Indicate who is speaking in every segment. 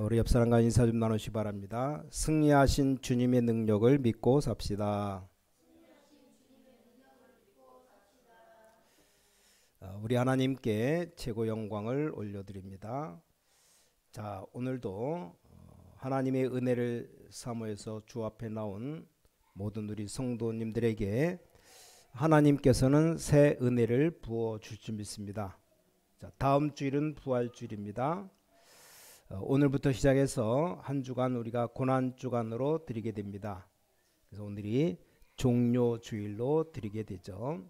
Speaker 1: 우리 옆 사람과 인사 좀 나누시 바랍니다. 승리하신 주님의 능력을 믿고 삽시다. 우리 하나님께 최고 영광을 올려드립니다. 자, 오늘도 하나님의 은혜를 사모해서 주 앞에 나온 모든 우리 성도님들에게 하나님께서는 새 은혜를 부어 주실 줄 믿습니다. 자, 다음 주일은 부활주일입니다. 오늘부터 시작해서 한 주간 우리가 고난주간으로 드리게 됩니다. 그래서 오늘이 종료주일로 드리게 되죠.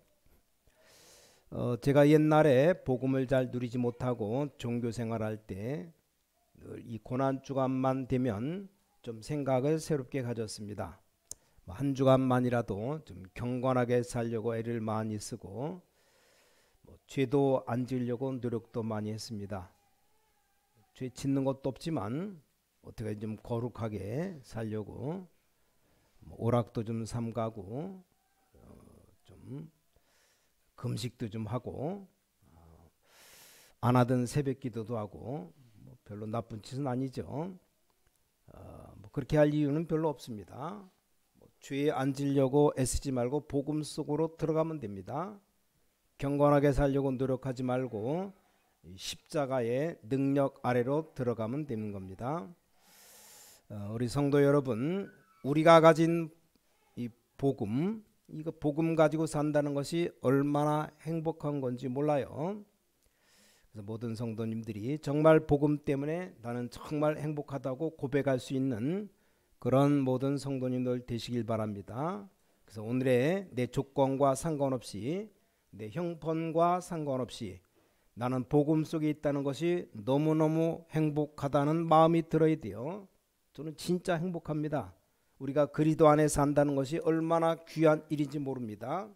Speaker 1: 제가 옛날에 복음을 잘 누리지 못하고 종교생활할 때 이 고난주간만 되면 좀 생각을 새롭게 가졌습니다. 한 주간만이라도 좀 경건하게 살려고 애를 많이 쓰고 죄도 안 지으려고 노력도 많이 했습니다. 죄 짓는 것도 없지만 어떻게 좀 거룩하게 살려고 오락도 좀 삼가고 좀 금식도 좀 하고 안 하던 새벽기도도 하고 별로 나쁜 짓은 아니죠. 그렇게 할 이유는 별로 없습니다. 죄에 안 지려고 애쓰지 말고 복음 속으로 들어가면 됩니다. 경건하게 살려고 노력하지 말고 십자가의 능력 아래로 들어가면 되는 겁니다. 우리 성도 여러분, 우리가 가진 이 복음, 이거 복음 가지고 산다는 것이 얼마나 행복한 건지 몰라요. 그래서 모든 성도님들이 정말 복음 때문에 나는 정말 행복하다고 고백할 수 있는 그런 모든 성도님들 되시길 바랍니다. 그래서 오늘의 내 조건과 상관없이, 내 형편과 상관없이 나는 복음 속에 있다는 것이 너무너무 행복하다는 마음이 들어야 돼요. 저는 진짜 행복합니다. 우리가 그리스도 안에 산다는 것이 얼마나 귀한 일인지 모릅니다.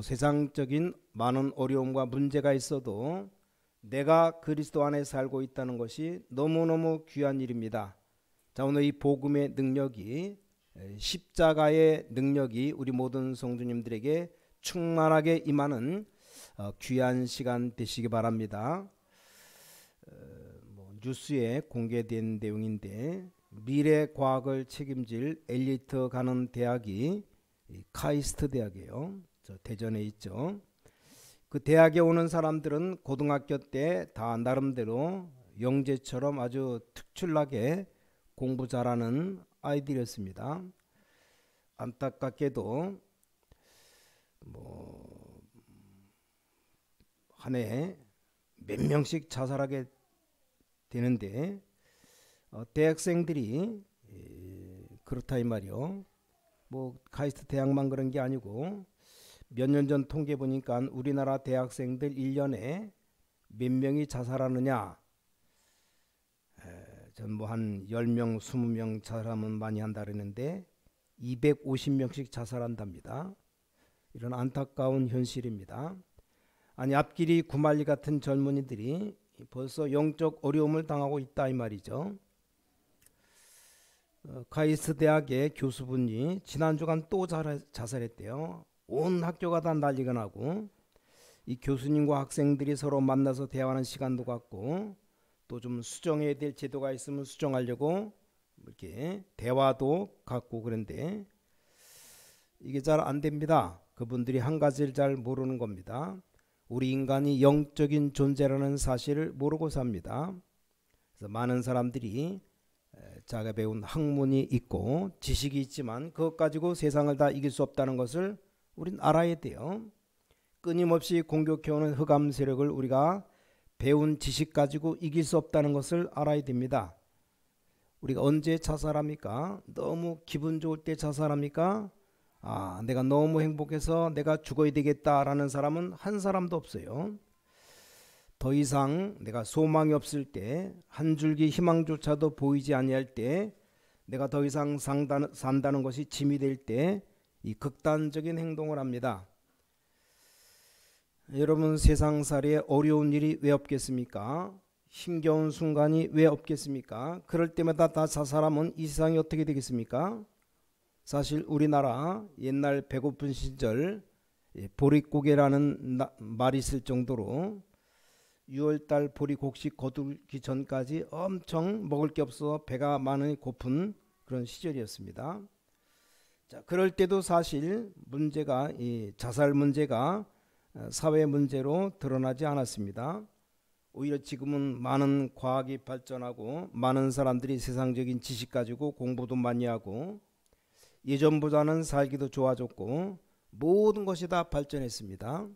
Speaker 1: 세상적인 많은 어려움과 문제가 있어도 내가 그리스도 안에 살고 있다는 것이 너무너무 귀한 일입니다. 자, 오늘 이 복음의 능력이, 십자가의 능력이 우리 모든 성도님들에게 충만하게 임하는 귀한 시간 되시기 바랍니다. 뉴스에 공개된 내용인데 미래 과학을 책임질 엘리트 가는 대학이 카이스트 대학이에요. 대전에 있죠. 그 대학에 오는 사람들은 고등학교 때 다 나름대로 영재처럼 아주 특출나게 공부 잘하는 아이들이었습니다. 안타깝게도 한 해 몇 명씩 자살하게 되는데 대학생들이 그렇다 이 말이요. 카이스트 대학만 그런 게 아니고 몇 년 전 통계 보니까 우리나라 대학생들 1년에 몇 명이 자살하느냐, 전 한 10명 20명 자살하면 많이 한다 그러는데 250명씩 자살한답니다. 이런 안타까운 현실입니다. 아니, 앞길이 구말리 같은 젊은이들이 벌써 영적 어려움을 당하고 있다 이 말이죠. 카이스트 대학의 교수분이 지난주간 또 자살했대요. 온 학교가 다 난리가 나고 이 교수님과 학생들이 서로 만나서 대화하는 시간도 갖고 또 좀 수정해야 될 제도가 있으면 수정하려고 이렇게 대화도 갖고 그런데 이게 잘 안 됩니다. 그분들이 한 가지를 잘 모르는 겁니다. 우리 인간이 영적인 존재라는 사실을 모르고 삽니다. 그래서 많은 사람들이 자기가 배운 학문이 있고 지식이 있지만 그것 가지고 세상을 다 이길 수 없다는 것을 우린 알아야 돼요. 끊임없이 공격해오는 흑암 세력을 우리가 배운 지식 가지고 이길 수 없다는 것을 알아야 됩니다. 우리가 언제 자살합니까? 너무 기분 좋을 때 자살합니까? 내가 너무 행복해서 내가 죽어야 되겠다라는 사람은 한 사람도 없어요. 더 이상 내가 소망이 없을 때, 한 줄기 희망조차도 보이지 아니할 때, 내가 더 이상 산다는 것이 짐이 될 때 이 극단적인 행동을 합니다. 여러분, 세상살이에 어려운 일이 왜 없겠습니까? 힘겨운 순간이 왜 없겠습니까? 그럴 때마다 다 자살하면 이 세상이 어떻게 되겠습니까? 사실 우리나라 옛날 배고픈 시절 보릿고개라는 말이 있을 정도로 6월달 보리 곡식 거두기 전까지 엄청 먹을 게 없어 배가 많이 고픈 그런 시절이었습니다. 자, 그럴 때도 사실 문제가 이 자살 문제가 사회 문제로 드러나지 않았습니다. 오히려 지금은 많은 과학이 발전하고 많은 사람들이 세상적인 지식 가지고 공부도 많이 하고 예전보다는 살기도 좋아졌고 모든 것이 다 발전했습니다.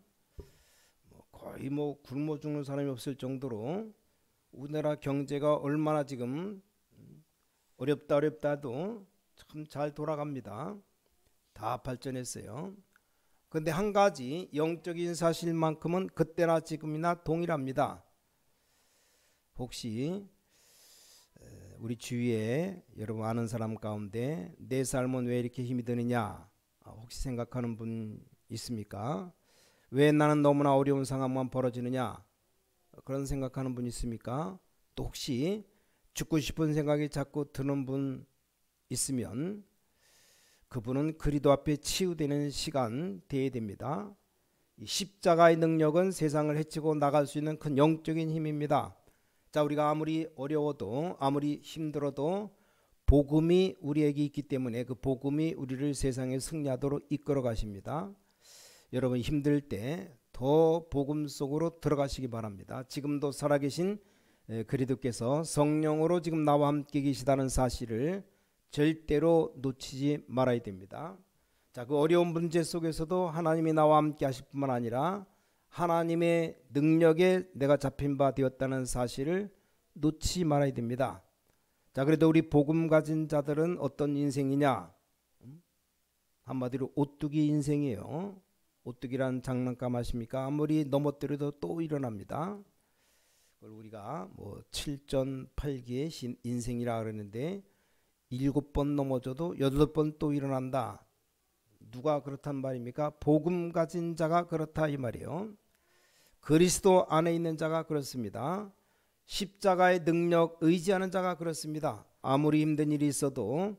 Speaker 1: 거의 굶어 죽는 사람이 없을 정도로 우리나라 경제가 얼마나 지금 어렵다도 참 잘 돌아갑니다. 다 발전했어요. 그런데 한 가지 영적인 사실만큼은 그때나 지금이나 동일합니다. 혹시 우리 주위에 여러분 아는 사람 가운데 내 삶은 왜 이렇게 힘이 드느냐 혹시 생각하는 분 있습니까? 왜 나는 너무나 어려운 상황만 벌어지느냐 그런 생각하는 분 있습니까? 또 혹시 죽고 싶은 생각이 자꾸 드는 분 있으면 그분은 그리스도 앞에 치유되는 시간 되어야 됩니다. 이 십자가의 능력은 세상을 헤치고 나갈 수 있는 큰 영적인 힘입니다. 자, 우리가 아무리 어려워도 아무리 힘들어도 복음이 우리에게 있기 때문에 그 복음이 우리를 세상에 승리하도록 이끌어 가십니다. 여러분 힘들 때 더 복음 속으로 들어가시기 바랍니다. 지금도 살아계신 그리스도께서 성령으로 지금 나와 함께 계시다는 사실을 절대로 놓치지 말아야 됩니다. 자, 그 어려운 문제 속에서도 하나님이 나와 함께 하실 뿐만 아니라 하나님의 능력에 내가 잡힌 바 되었다는 사실을 놓치지 말아야 됩니다. 자, 그래도 우리 복음 가진 자들은 어떤 인생이냐? 한마디로 오뚜기 인생이에요. 오뚜기란 장난감 아십니까? 아무리 넘어뜨려도 또 일어납니다. 그걸 우리가 7전 8기의 인생이라 그러는데 7번 넘어져도 8번 또 일어난다. 누가 그렇단 말입니까? 복음 가진 자가 그렇다 이 말이에요. 그리스도 안에 있는 자가 그렇습니다. 십자가의 능력 의지하는 자가 그렇습니다. 아무리 힘든 일이 있어도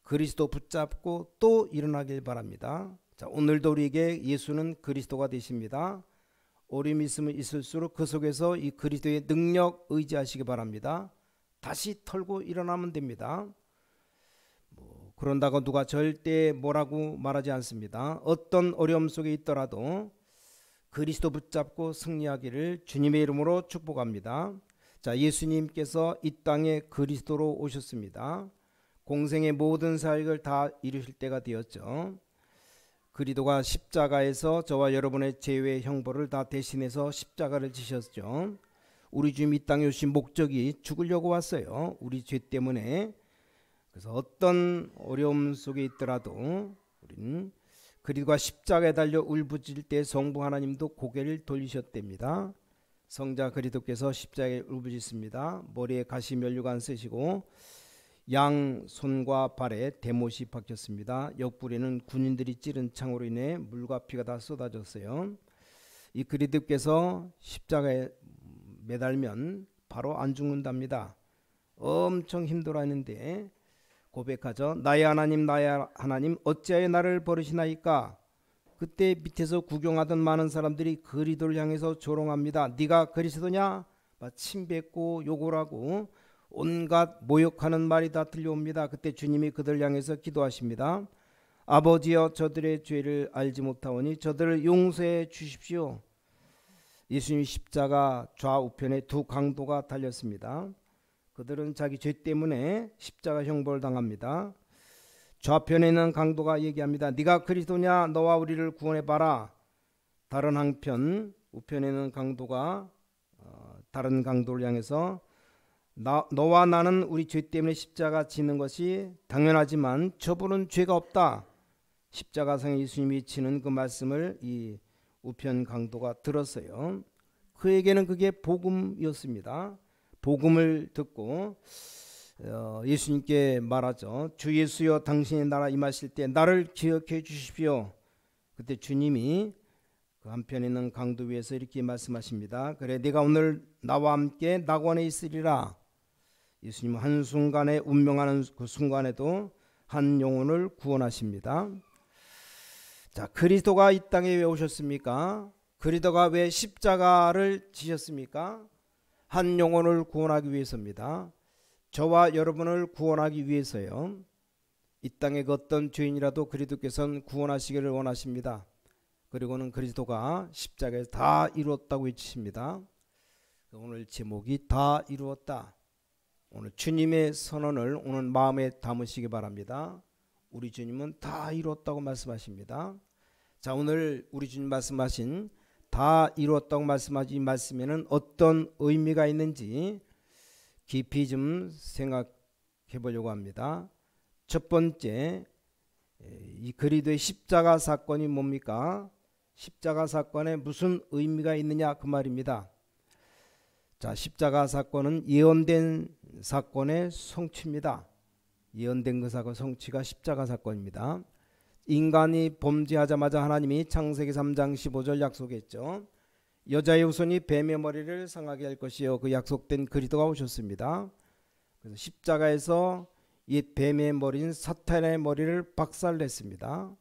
Speaker 1: 그리스도 붙잡고 또 일어나길 바랍니다. 자, 오늘도 우리에게 예수는 그리스도가 되십니다. 어려움이 있으면 있을수록 그 속에서 이 그리스도의 능력 의지하시기 바랍니다. 다시 털고 일어나면 됩니다. 그런다고 누가 절대 뭐라고 말하지 않습니다. 어떤 어려움 속에 있더라도 그리스도 붙잡고 승리하기를 주님의 이름으로 축복합니다. 자, 예수님께서 이 땅에 그리스도로 오셨습니다. 공생의 모든 사역을 다 이루실 때가 되었죠. 그리스도가 십자가에서 저와 여러분의 죄의 형벌을 다 대신해서 십자가를 지셨죠. 우리 주님 이 땅에 오신 목적이 죽으려고 왔어요. 우리 죄 때문에. 그래서 어떤 어려움 속에 있더라도 우리는 그리스도가 십자가에 달려 울부짖을 때 성부 하나님도 고개를 돌리셨답니다. 성자 그리스도께서 십자가에 울부짖습니다. 머리에 가시 면류관 쓰시고 양 손과 발에 대못이 박혔습니다. 옆구리는 군인들이 찌른 창으로 인해 물과 피가 다 쏟아졌어요. 이 그리스도께서 십자가에 매달면 바로 안 죽는답니다. 엄청 힘들어하는데 고백하죠. 나의 하나님 어찌하여 나를 버리시나이까. 그때 밑에서 구경하던 많은 사람들이 그리스도를 향해서 조롱합니다. 네가 그리스도냐? 침 뱉고 욕을 하고 온갖 모욕하는 말이 다 들려옵니다. 그때 주님이 그들을 향해서 기도하십니다. 아버지여 저들의 죄를 알지 못하오니 저들을 용서해 주십시오. 예수님 십자가 좌우편에 두 강도가 달렸습니다. 그들은 자기 죄 때문에 십자가 형벌을 당합니다. 좌편에 있는 강도가 얘기합니다. 네가 그리스도냐? 너와 우리를 구원해봐라. 다른 한편 우편에 있는 강도가 다른 강도를 향해서 너와 나는 우리 죄 때문에 십자가 지는 것이 당연하지만 저분은 죄가 없다. 십자가상에 예수님이 지는 그 말씀을 이 우편 강도가 들었어요. 그에게는 그게 복음이었습니다. 복음을 듣고 예수님께 말하죠. 주 예수여 당신의 나라 임하실 때 나를 기억해 주십시오. 그때 주님이 그 한편에 있는 강도 위에서 이렇게 말씀하십니다. 그래 네가 오늘 나와 함께 낙원에 있으리라. 예수님은 한순간에 운명하는 그 순간에도 한 영혼을 구원하십니다. 자, 그리스도가 이 땅에 왜 오셨습니까? 그리스도가 왜 십자가를 지셨습니까? 한 영혼을 구원하기 위해서입니다. 저와 여러분을 구원하기 위해서요. 이 땅의 그 어떤 죄인이라도 그리스도께서는 구원하시기를 원하십니다. 그리고는 그리스도가 십자가에서 다 이루었다고 외치십니다. 오늘 제목이 다 이루었다. 오늘 주님의 선언을 오늘 마음에 담으시기 바랍니다. 우리 주님은 다 이루었다고 말씀하십니다. 자, 오늘 우리 주님 말씀하신 다 이루었다고 말씀하신 이 말씀에는 어떤 의미가 있는지 깊이 좀 생각해 보려고 합니다. 첫 번째, 이 그리스도의 십자가 사건이 뭡니까? 십자가 사건에 무슨 의미가 있느냐 그 말입니다. 자, 십자가 사건은 예언된 사건의 성취입니다. 예언된 그 사건 성취가 십자가 사건입니다. 인간이 범죄하자마자 하나님이 창세기 3장 15절 약속했죠. 여자의 후손이 뱀의 머리를 상하게 할 것이요, 그 약속된 그리스도가 오셨습니다. 그래서 십자가에서 이 뱀의 머리인 사탄의 머리를 박살냈습니다.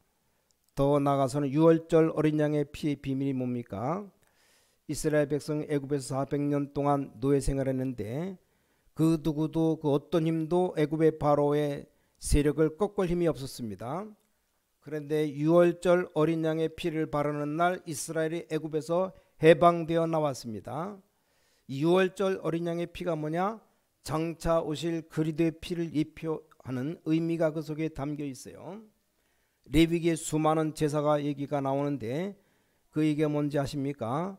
Speaker 1: 더 나아가서는 유월절 어린 양의 피의 비밀이 뭡니까? 이스라엘 백성 애굽에서 400년 동안 노예 생활했는데 그 누구도 그 어떤 힘도 애굽의 바로의 세력을 꺾을 힘이 없었습니다. 그런데 유월절 어린 양의 피를 바르는 날 이스라엘이 애굽에서 해방되어 나왔습니다. 이 유월절 어린 양의 피가 뭐냐? 장차 오실 그리스도의 피를 예표하는 의미가 그 속에 담겨 있어요. 레위기의 수많은 제사가 얘기가 나오는데 그 얘기가 뭔지 아십니까?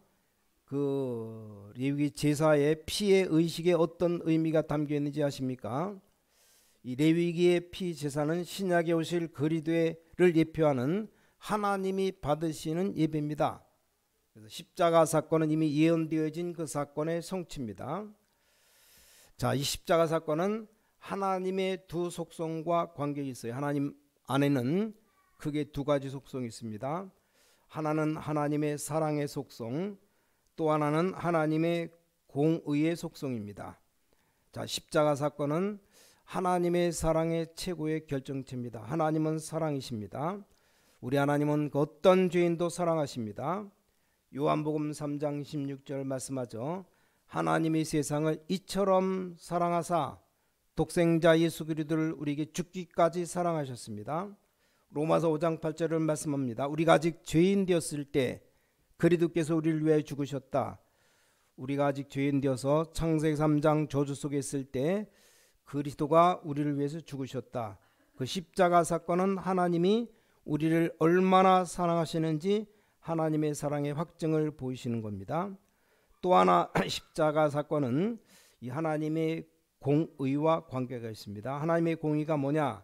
Speaker 1: 그 레위기 제사의 피의 의식에 어떤 의미가 담겨 있는지 아십니까? 이 레위기의 피 제사는 신약에 오실 그리스도를 예표하는 하나님이 받으시는 예배입니다. 그래서 십자가 사건은 이미 예언되어진 그 사건의 성취입니다. 자, 이 십자가 사건은 하나님의 두 속성과 관계가 있어요. 하나님 안에는 크게 두 가지 속성이 있습니다. 하나는 하나님의 사랑의 속성, 또 하나는 하나님의 공의의 속성입니다. 자, 십자가 사건은 하나님의 사랑의 최고의 결정체입니다. 하나님은 사랑이십니다. 우리 하나님은 그 어떤 죄인도 사랑하십니다. 요한복음 3장 16절 말씀하죠. 하나님이 세상을 이처럼 사랑하사 독생자 예수 그리스도를 우리에게 죽기까지 사랑하셨습니다. 로마서 5장 8절을 말씀합니다. 우리가 아직 죄인 되었을 때 그리스도께서 우리를 위해 죽으셨다. 우리가 아직 죄인 되어서 창세기 3장 저주 속에 있을 때 그리스도가 우리를 위해서 죽으셨다. 그 십자가 사건은 하나님이 우리를 얼마나 사랑하시는지 하나님의 사랑의 확증을 보이시는 겁니다. 또 하나 십자가 사건은 이 하나님의 공의와 관계가 있습니다. 하나님의 공의가 뭐냐?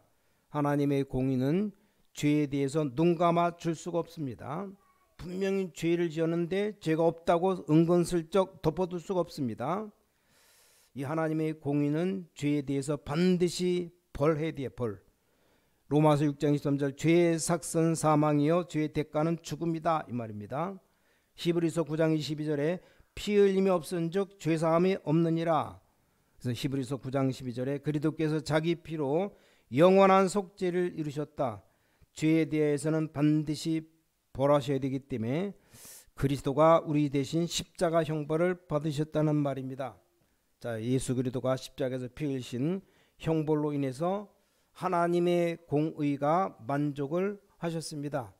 Speaker 1: 하나님의 공의는 죄에 대해서 눈 감아 줄 수가 없습니다. 분명히 죄를 지었는데 죄가 없다고 은근슬쩍 덮어둘 수가 없습니다. 이 하나님의 공의는 죄에 대해서 반드시 벌해야 돼요. 벌. 로마서 6장 23절 죄의 삭선 사망이요 죄의 대가는 죽음이다 이 말입니다. 히브리서 9장 22절에 피 흘림이 없은즉 죄사함이 없느니라. 그래서 히브리서 9장 12절에 그리스도께서 자기 피로 영원한 속죄를 이루셨다. 죄에 대해서는 반드시 벌하셔야 되기 때문에 그리스도가 우리 대신 십자가 형벌을 받으셨다는 말입니다. 자, 예수 그리스도가 십자가에서 피 흘리신 형벌로 인해서 하나님의 공의가 만족을 하셨습니다.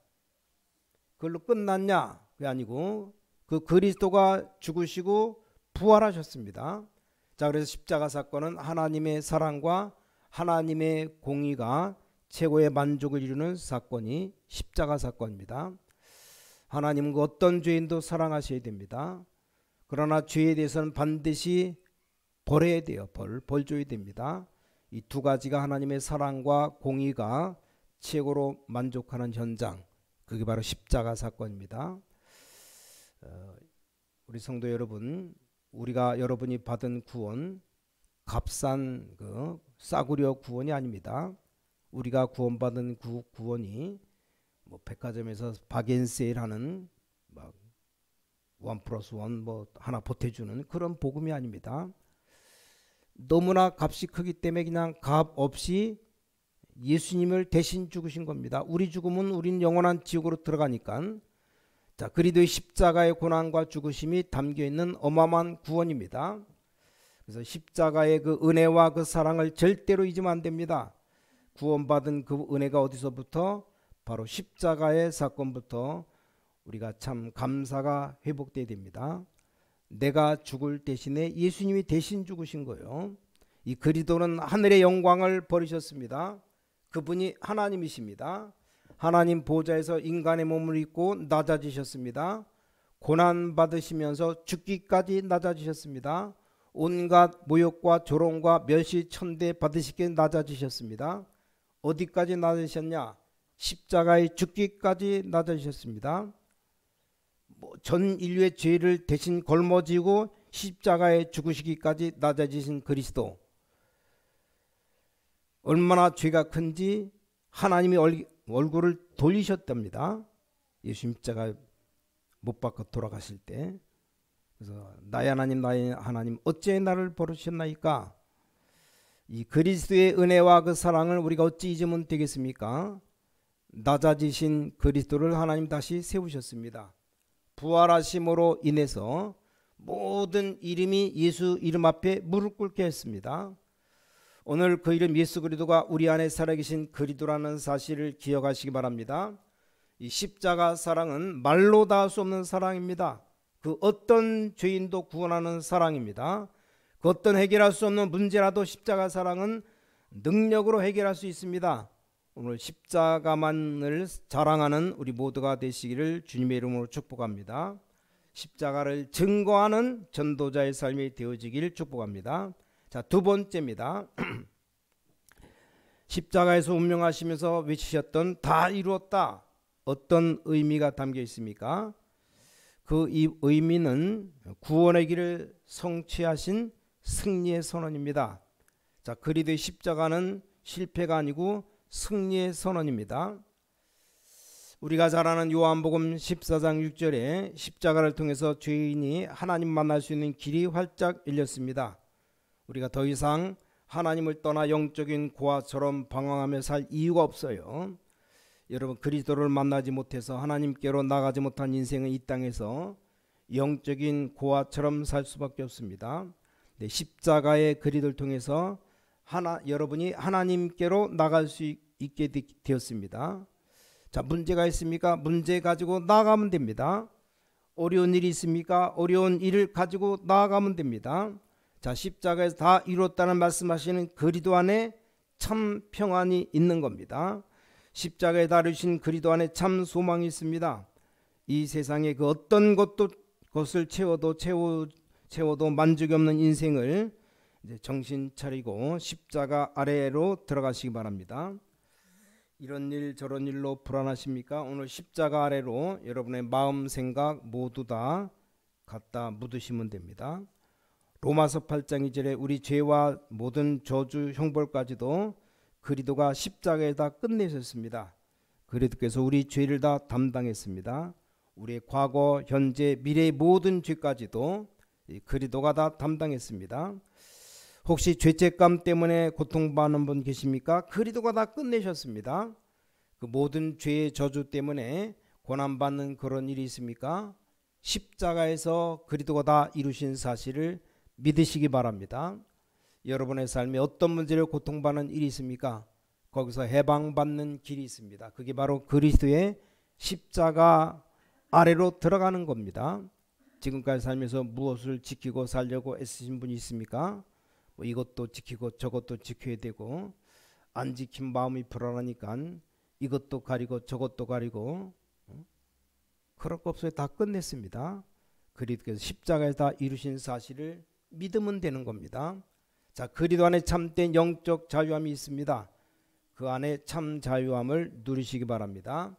Speaker 1: 그걸로 끝났냐? 그게 아니고 그 그리스도가 죽으시고 부활하셨습니다. 자, 그래서 십자가 사건은 하나님의 사랑과 하나님의 공의가 최고의 만족을 이루는 사건이 십자가 사건입니다. 하나님은 그 어떤 죄인도 사랑하셔야 됩니다. 그러나 죄에 대해서는 반드시 벌해야 돼요. 벌 줘야 됩니다. 이 두 가지가 하나님의 사랑과 공의가 최고로 만족하는 현장, 그게 바로 십자가 사건입니다. 우리 성도 여러분, 우리가 여러분이 받은 구원 값싼 그 싸구려 구원이 아닙니다. 우리가 구원받은 구원이 뭐 백화점에서 박앤세일하는 막 1+1 뭐 하나 보태주는 그런 복음이 아닙니다. 너무나 값이 크기 때문에 그냥 값 없이 예수님을 대신 죽으신 겁니다. 우리 죽으면 우린 영원한 지옥으로 들어가니까 자, 그리스도의 십자가의 고난과 죽으심이 담겨 있는 어마어마한 구원입니다. 그래서 십자가의 그 은혜와 그 사랑을 절대로 잊으면 안 됩니다. 구원받은 그 은혜가 어디서부터? 바로 십자가의 사건부터 우리가 참 감사가 회복돼야 됩니다. 내가 죽을 대신에 예수님이 대신 죽으신 거예요. 이 그리스도는 하늘의 영광을 버리셨습니다. 그분이 하나님이십니다. 하나님 보좌에서 인간의 몸을 입고 낮아지셨습니다. 고난 받으시면서 죽기까지 낮아지셨습니다. 온갖 모욕과 조롱과 멸시 천대 받으시기에 낮아지셨습니다. 어디까지 낮아지셨냐? 십자가에 죽기까지 낮아지셨습니다. 전 인류의 죄를 대신 걸머지고 십자가에 죽으시기까지 낮아지신 그리스도, 얼마나 죄가 큰지 하나님이 얼굴을 돌리셨답니다. 예수 십자가 못 박아 돌아가실 때. 그래서 나의 하나님 나의 하나님 어찌 나를 버리셨나이까. 이 그리스도의 은혜와 그 사랑을 우리가 어찌 잊으면 되겠습니까? 낮아지신 그리스도를 하나님 다시 세우셨습니다. 부활하심으로 인해서 모든 이름이 예수 이름 앞에 무릎 꿇게 했습니다. 오늘 그 이름 예수 그리스도가 우리 안에 살아계신 그리스도라는 사실을 기억하시기 바랍니다. 이 십자가 사랑은 말로 다 할 수 없는 사랑입니다. 그 어떤 죄인도 구원하는 사랑입니다. 그 어떤 해결할 수 없는 문제라도 십자가 사랑은 능력으로 해결할 수 있습니다. 오늘 십자가만을 자랑하는 우리 모두가 되시기를 주님의 이름으로 축복합니다. 십자가를 증거하는 전도자의 삶이 되어지길 축복합니다. 자, 두 번째입니다. 십자가에서 운명하시면서 외치셨던 다 이루었다. 어떤 의미가 담겨 있습니까? 그 이 의미는 구원의 길을 성취하신 승리의 선언입니다. 자, 그리스도의 십자가는 실패가 아니고 승리의 선언입니다. 우리가 잘 아는 요한복음 14장 6절에 십자가를 통해서 죄인이 하나님 만날 수 있는 길이 활짝 열렸습니다. 우리가 더 이상 하나님을 떠나 영적인 고아처럼 방황하며 살 이유가 없어요. 여러분, 그리스도를 만나지 못해서 하나님께로 나가지 못한 인생은 이 땅에서 영적인 고아처럼 살 수밖에 없습니다. 네, 십자가의 그리스도를 통해서 여러분이 하나님께로 나갈 수 있게 되었습니다. 자, 문제가 있습니까? 문제 가지고 나아가면 됩니다. 어려운 일이 있습니까? 어려운 일을 가지고 나아가면 됩니다. 자, 십자가에서 다 이뤘다는 말씀하시는 그리스도 안에 참 평안이 있는 겁니다. 십자가에 달으신 그리스도 안에 참 소망이 있습니다. 이 세상에 그 어떤 것을 채워도 만족이 없는 인생을 이제 정신 차리고 십자가 아래로 들어가시기 바랍니다. 이런 일 저런 일로 불안하십니까? 오늘 십자가 아래로 여러분의 마음 생각 모두 다 갖다 묻으시면 됩니다. 로마서 8장 2절에 우리 죄와 모든 저주 형벌까지도 그리스도가 십자가에다 끝내셨습니다. 그리스도께서 우리 죄를 다 담당했습니다. 우리의 과거, 현재, 미래의 모든 죄까지도 그리스도가 다 담당했습니다. 혹시 죄책감 때문에 고통받는 분 계십니까? 그리스도가 다 끝내셨습니다. 그 모든 죄의 저주 때문에 고난받는 그런 일이 있습니까? 십자가에서 그리스도가 다 이루신 사실을 믿으시기 바랍니다. 여러분의 삶에 어떤 문제를 고통받는 일이 있습니까? 거기서 해방받는 길이 있습니다. 그게 바로 그리스도의 십자가 아래로 들어가는 겁니다. 지금까지 살면서 무엇을 지키고 살려고 애쓰신 분이 있습니까? 뭐 이것도 지키고 저것도 지켜야 되고, 안 지킨 마음이 불안하니까 이것도 가리고 저것도 가리고, 그럴 거 없어요. 다 끝냈습니다. 그리스도께서 십자가에서 다 이루신 사실을 믿으면 되는 겁니다. 자, 그리스도 안에 참된 영적 자유함이 있습니다. 그 안에 참 자유함을 누리시기 바랍니다.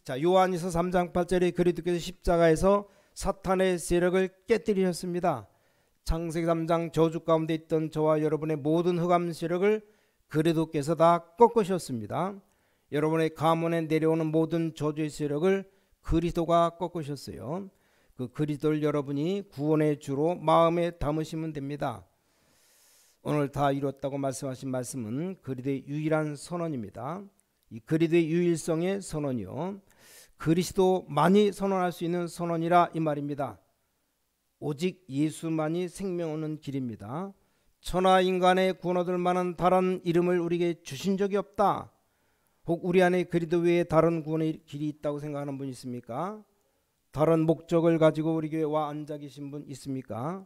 Speaker 1: 자, 요한일서 3장 8절에 그리스도께서 십자가에서 사탄의 세력을 깨뜨리셨습니다. 창세기 3장 저주 가운데 있던 저와 여러분의 모든 흑암 세력을 그리스도께서 다 꺾으셨습니다. 여러분의 가문에 내려오는 모든 저주의 세력을 그리스도가 꺾으셨어요. 그 그리스도를 여러분이 구원의 주로 마음에 담으시면 됩니다. 오늘 다 이뤘다고 말씀하신 말씀은 그리스도의 유일한 선언입니다. 이 그리스도의 유일성의 선언이요, 그리스도만이 선언할 수 있는 선언이라 이 말입니다. 오직 예수만이 생명 얻는 길입니다. 천하 인간의 구원 얻을 만한 다른 이름을 우리에게 주신 적이 없다. 혹 우리 안에 그리스도 외에 다른 구원의 길이 있다고 생각하는 분 있습니까? 다른 목적을 가지고 우리 교회에 와 앉아 계신 분 있습니까?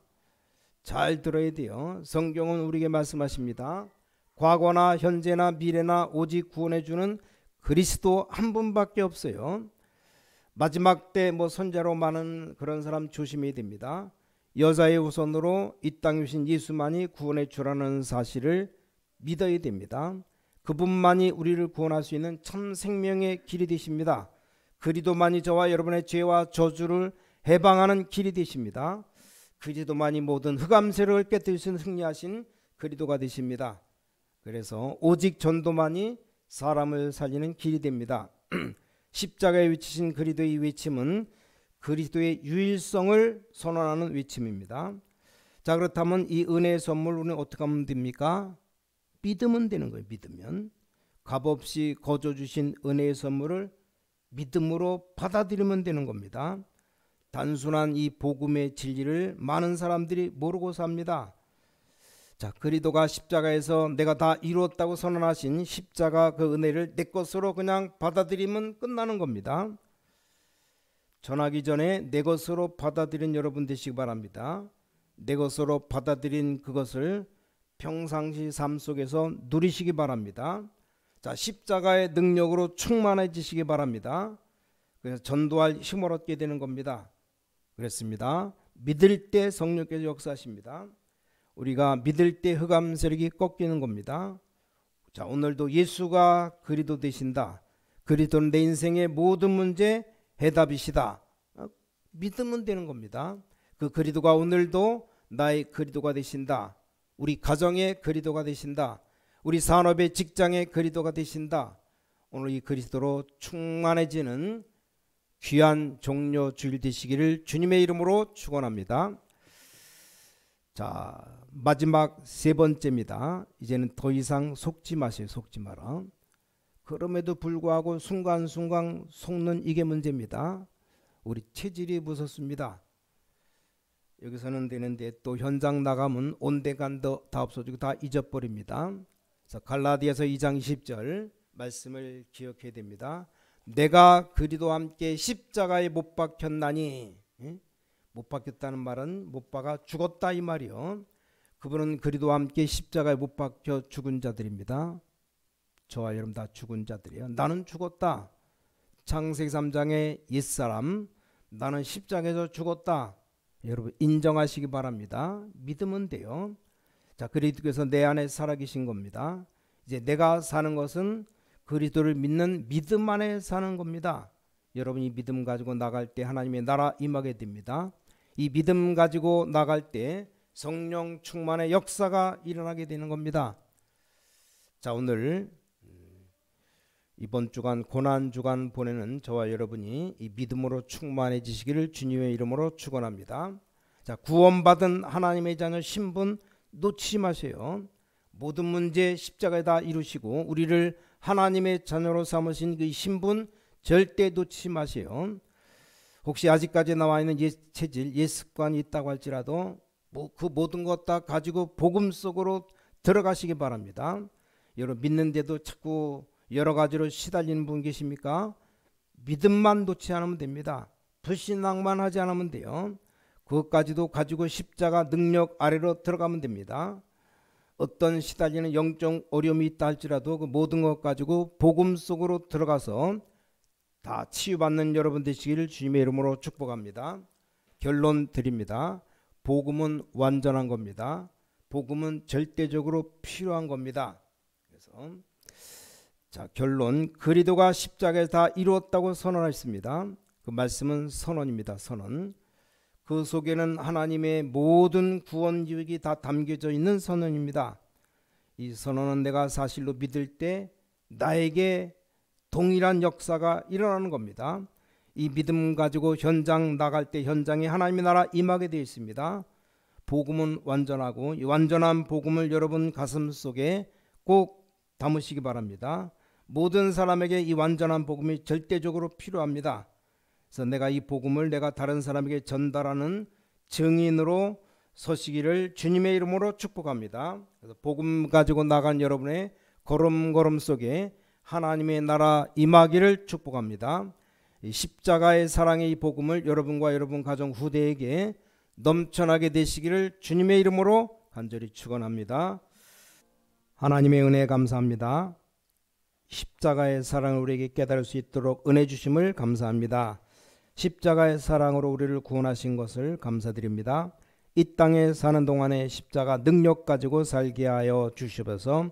Speaker 1: 잘 들어야 돼요. 성경은 우리에게 말씀하십니다. 과거나 현재나 미래나 오직 구원해 주는 그리스도 한 분밖에 없어요. 마지막 때 선자로 많은 그런 사람 조심해야 됩니다. 여자의 후손으로 이 땅에 오신 예수만이 구원해 주라는 사실을 믿어야 됩니다. 그분만이 우리를 구원할 수 있는 참 생명의 길이 되십니다. 그리스도만이 저와 여러분의 죄와 저주를 해방하는 길이 되십니다. 그리스도만이 모든 흑암세력을 깨뜨리신 승리하신 그리스도가 되십니다. 그래서 오직 전도만이 사람을 살리는 길이 됩니다. 십자가에 위치신 그리스도의 외침은 그리스도의 유일성을 선언하는 외침입니다. 자, 그렇다면 이 은혜의 선물 우리는 어떻게 하면 됩니까? 믿으면 되는 거예요. 믿으면 값없이 거저 주신 은혜의 선물을 믿음으로 받아들이면 되는 겁니다. 단순한 이 복음의 진리를 많은 사람들이 모르고 삽니다. 자, 그리스도가 십자가에서 내가 다 이루었다고 선언하신 십자가 그 은혜를 내 것으로 그냥 받아들이면 끝나는 겁니다. 전하기 전에 내 것으로 받아들인 여러분 되시기 바랍니다. 내 것으로 받아들인 그것을 평상시 삶 속에서 누리시기 바랍니다. 자, 십자가의 능력으로 충만해지시기 바랍니다. 그래서 전도할 힘을 얻게 되는 겁니다. 그렇습니다. 믿을 때 성령께서 역사하십니다. 우리가 믿을 때 흑암 세력이 꺾이는 겁니다. 자, 오늘도 예수가 그리스도 되신다. 그리스도는 내 인생의 모든 문제 해답이시다. 믿으면 되는 겁니다. 그 그리스도가 오늘도 나의 그리스도가 되신다. 우리 가정의 그리스도가 되신다. 우리 산업의 직장의 그리스도가 되신다. 오늘 이 그리스도로 충만해지는 귀한 종료 주일 되시기를 주님의 이름으로 축원합니다. 자, 마지막 세 번째입니다. 이제는 더 이상 속지 마세요. 속지 마라. 그럼에도 불구하고 순간순간 속는 이게 문제입니다. 우리 체질이 무섭습니다. 여기서는 되는데 또 현장 나가면 온데간도 다 없어지고 다 잊어버립니다. 그래서 갈라디아서 2장 20절 말씀을 기억해야 됩니다. 내가 그리스도와 함께 십자가에 못 박혔나니, 못 박혔다는 말은 못 박아 죽었다 이 말이요. 그분은 그리스도와 함께 십자가에 못 박혀 죽은 자들입니다. 저와 여러분 다 죽은 자들이에요. 나는 죽었다. 창세기 3장의 옛사람, 나는 십자가에서 죽었다. 여러분 인정하시기 바랍니다. 믿으면 돼요. 자, 그리스도께서 내 안에 살아계신 겁니다. 이제 내가 사는 것은 그리스도를 믿는 믿음 안에 사는 겁니다. 여러분이 믿음 가지고 나갈 때 하나님의 나라 임하게 됩니다. 이 믿음 가지고 나갈 때 성령 충만의 역사가 일어나게 되는 겁니다. 자, 오늘 이번 주간 고난 주간 보내는 저와 여러분이 이 믿음으로 충만해지시기를 주님의 이름으로 축원합니다. 자, 구원받은 하나님의 자녀 신분 놓치지 마세요. 모든 문제 십자가에 다 이루시고 우리를 하나님의 자녀로 삼으신 그 신분 절대 놓치지 마세요. 혹시 아직까지 나와 있는 옛 체질, 옛 습관이 있다고 할지라도 그 모든 것 다 가지고 복음 속으로 들어가시기 바랍니다. 여러분 믿는데도 자꾸 여러 가지로 시달리는 분 계십니까? 믿음만 놓지 않으면 됩니다. 불신앙만 하지 않으면 돼요. 그것까지도 가지고 십자가 능력 아래로 들어가면 됩니다. 어떤 시달리는 영적 어려움이 있다 할지라도 그 모든 것 가지고 복음 속으로 들어가서 다 치유받는 여러분 되시기를 주님의 이름으로 축복합니다. 결론 드립니다. 복음은 완전한 겁니다. 복음은 절대적으로 필요한 겁니다. 그래서 자, 결론, 그리스도가 십자가에서 다 이루었다고 선언했습니다. 그 말씀은 선언입니다. 선언. 그 속에는 하나님의 모든 구원 계획이 다 담겨져 있는 선언입니다. 이 선언은 내가 사실로 믿을 때 나에게 동일한 역사가 일어나는 겁니다. 이 믿음 가지고 현장 나갈 때 현장에 하나님의 나라 임하게 되어 있습니다. 복음은 완전하고 이 완전한 복음을 여러분 가슴 속에 꼭 담으시기 바랍니다. 모든 사람에게 이 완전한 복음이 절대적으로 필요합니다. 그래서 내가 이 복음을 내가 다른 사람에게 전달하는 증인으로 서시기를 주님의 이름으로 축복합니다. 그래서 복음 가지고 나간 여러분의 걸음걸음 속에 하나님의 나라 임하기를 축복합니다. 이 십자가의 사랑의 이 복음을 여러분과 여러분 가정 후대에게 넘쳐나게 되시기를 주님의 이름으로 간절히 축원합니다. 하나님의 은혜에 감사합니다. 십자가의 사랑을 우리에게 깨달을 수 있도록 은혜 주심을 감사합니다. 십자가의 사랑으로 우리를 구원하신 것을 감사드립니다. 이 땅에 사는 동안에 십자가 능력 가지고 살게 하여 주시옵소서.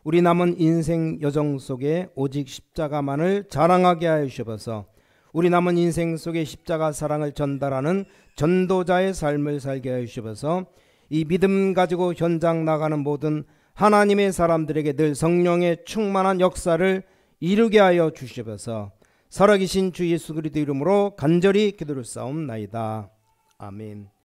Speaker 1: 우리 남은 인생 여정 속에 오직 십자가만을 자랑하게 하여 주시옵소서. 우리 남은 인생 속에 십자가 사랑을 전달하는 전도자의 삶을 살게 하여 주시옵소서. 이 믿음 가지고 현장 나가는 모든 하나님의 사람들에게 늘 성령의 충만한 역사를 이루게 하여 주시옵소서. 살아계신 주 예수 그리스도 이름으로 간절히 기도를 싸움나이다. 아멘.